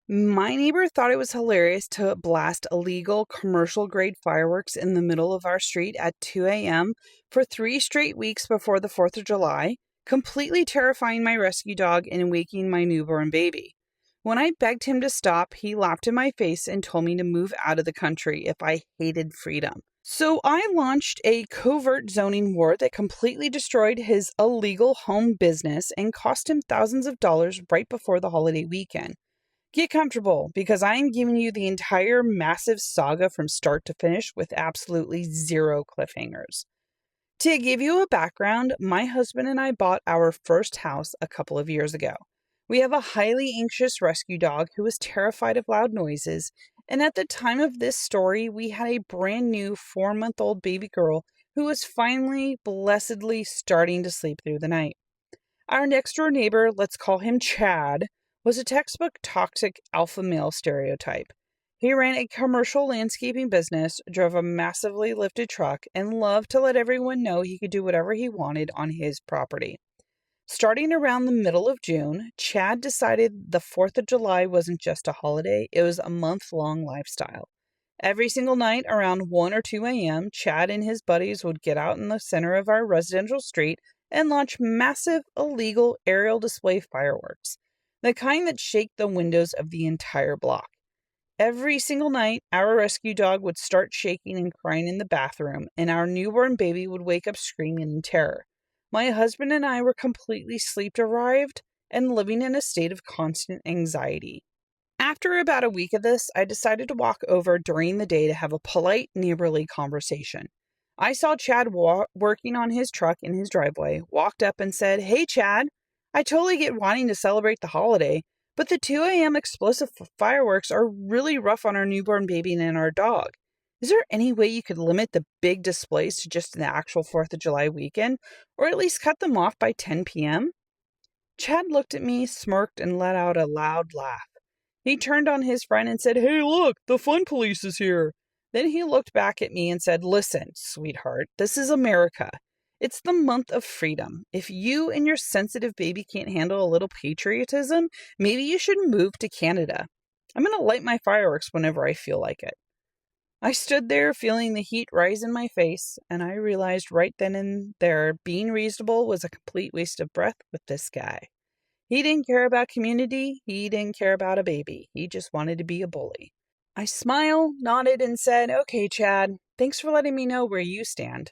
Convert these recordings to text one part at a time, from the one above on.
My neighbor thought it was hilarious to blast illegal commercial grade fireworks in the middle of our street at 2 a.m. for 3 straight weeks before the 4th of July, completely terrifying my rescue dog and waking my newborn baby. When I begged him to stop, he laughed in my face and told me to move out of the country if I hated freedom. So I launched a covert zoning war that completely destroyed his illegal home business and cost him thousands of dollars right before the holiday weekend. Get comfortable, because I am giving you the entire massive saga from start to finish with absolutely zero cliffhangers. To give you a background, my husband and I bought our first house a couple of years ago. We have a highly anxious rescue dog who is terrified of loud noises, and at the time of this story, we had a brand new 4-month-old baby girl who was finally, blessedly starting to sleep through the night. Our next door neighbor, let's call him Chad, was a textbook toxic alpha male stereotype. He ran a commercial landscaping business, drove a massively lifted truck, and loved to let everyone know he could do whatever he wanted on his property. Starting around the middle of June, Chad decided the 4th of July wasn't just a holiday, it was a month-long lifestyle. Every single night around 1 or 2 a.m., Chad and his buddies would get out in the center of our residential street and launch massive, illegal aerial display fireworks, the kind that shake the windows of the entire block. Every single night, our rescue dog would start shaking and crying in the bathroom, and our newborn baby would wake up screaming in terror. My husband and I were completely sleep-deprived and living in a state of constant anxiety. After about a week of this, I decided to walk over during the day to have a polite, neighborly conversation. I saw Chad working on his truck in his driveway, walked up and said, "Hey, Chad, I totally get wanting to celebrate the holiday, but the 2 a.m. explosive fireworks are really rough on our newborn baby and our dog. Is there any way you could limit the big displays to just the actual 4th of July weekend, or at least cut them off by 10 p.m.? Chad looked at me, smirked, and let out a loud laugh. He turned on his friend and said, "Hey, look, the fun police is here." Then he looked back at me and said, "Listen, sweetheart, this is America. It's the month of freedom. If you and your sensitive baby can't handle a little patriotism, maybe you should move to Canada. I'm going to light my fireworks whenever I feel like it." I stood there feeling the heat rise in my face, and I realized right then and there being reasonable was a complete waste of breath with this guy. He didn't care about community. He didn't care about a baby. He just wanted to be a bully. I smiled, nodded, and said, "Okay, Chad, thanks for letting me know where you stand."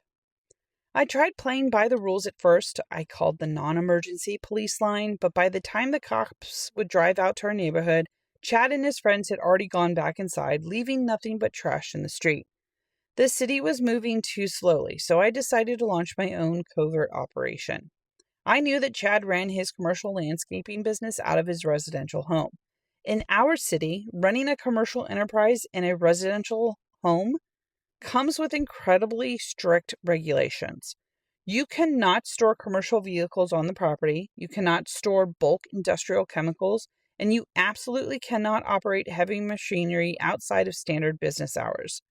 I tried playing by the rules at first. I called the non-emergency police line, but by the time the cops would drive out to our neighborhood, Chad and his friends had already gone back inside, leaving nothing but trash in the street. The city was moving too slowly, so I decided to launch my own covert operation. I knew that Chad ran his commercial landscaping business out of his residential home. In our city, running a commercial enterprise in a residential home comes with incredibly strict regulations. You cannot store commercial vehicles on the property, you cannot store bulk industrial chemicals, and you absolutely cannot operate heavy machinery outside of standard business hours.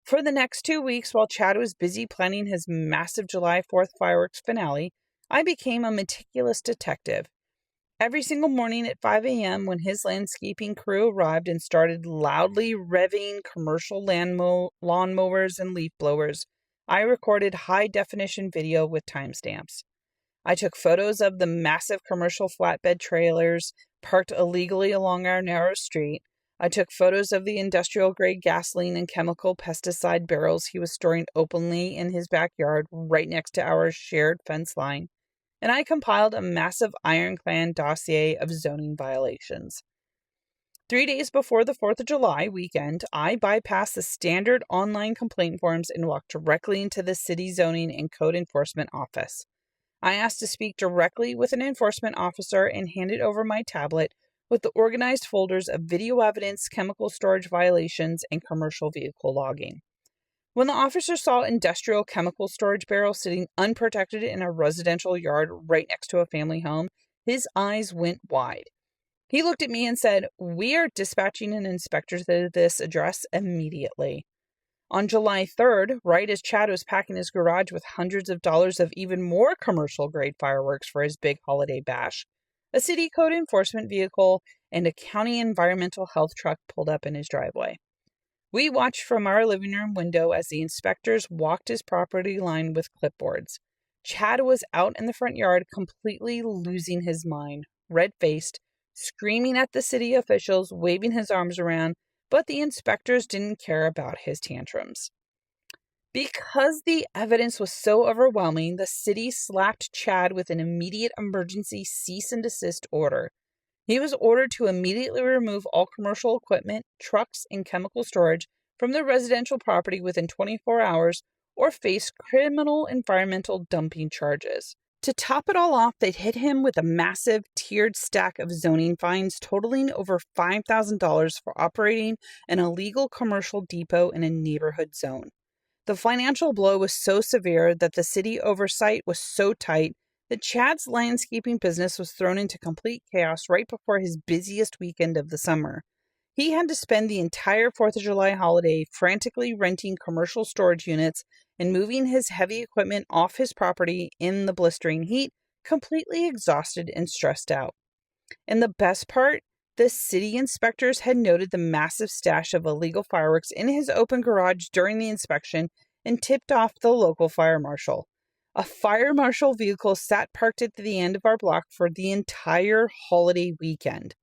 For the next 2 weeks, while Chad was busy planning his massive July 4th fireworks finale, I became a meticulous detective. Every single morning at 5 a.m., when his landscaping crew arrived and started loudly revving commercial lawnmowers and leaf blowers, I recorded high-definition video with timestamps. I took photos of the massive commercial flatbed trailers parked illegally along our narrow street. I took photos of the industrial-grade gasoline and chemical pesticide barrels he was storing openly in his backyard right next to our shared fence line. And I compiled a massive ironclad dossier of zoning violations. 3 days before the 4th of July weekend, I bypassed the standard online complaint forms and walked directly into the city zoning and code enforcement office. I asked to speak directly with an enforcement officer and handed over my tablet with the organized folders of video evidence, chemical storage violations, and commercial vehicle logging. When the officer saw industrial chemical storage barrels sitting unprotected in a residential yard right next to a family home, his eyes went wide. He looked at me and said, "We are dispatching an inspector to this address immediately." On July 3rd, right as Chad was packing his garage with hundreds of dollars of even more commercial-grade fireworks for his big holiday bash, A city code enforcement vehicle and a county environmental health truck pulled up in his driveway. We watched from our living room window as the inspectors walked his property line with clipboards. Chad was out in the front yard, completely losing his mind, red-faced, screaming at the city officials, waving his arms around, but the inspectors didn't care about his tantrums. Because the evidence was so overwhelming, the city slapped Chad with an immediate emergency cease and desist order. He was ordered to immediately remove all commercial equipment, trucks, and chemical storage from the residential property within 24 hours or face criminal environmental dumping charges. To top it all off, they'd hit him with a massive tiered stack of zoning fines totaling over $5,000 for operating an illegal commercial depot in a neighborhood zone. The financial blow was so severe that the city oversight was so tight that Chad's landscaping business was thrown into complete chaos right before his busiest weekend of the summer. He had to spend the entire 4th of July holiday frantically renting commercial storage units and moving his heavy equipment off his property in the blistering heat, completely exhausted and stressed out. And the best part, the city inspectors had noted the massive stash of illegal fireworks in his open garage during the inspection and tipped off the local fire marshal. A fire marshal vehicle sat parked at the end of our block for the entire holiday weekend.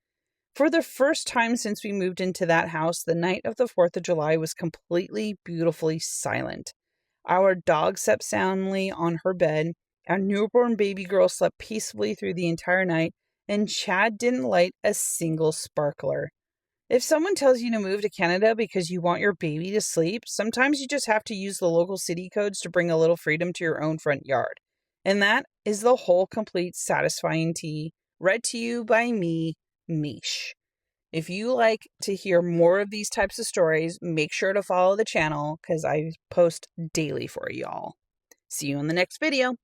For the first time since we moved into that house, the night of the 4th of July was completely, beautifully silent. Our dog slept soundly on her bed, our newborn baby girl slept peacefully through the entire night, and Chad didn't light a single sparkler. If someone tells you to move to Canada because you want your baby to sleep, sometimes you just have to use the local city codes to bring a little freedom to your own front yard. And that is the whole complete satisfying tea, read to you by me, Mish. If you like to hear more of these types of stories, make sure to follow the channel because I post daily for y'all. See you in the next video.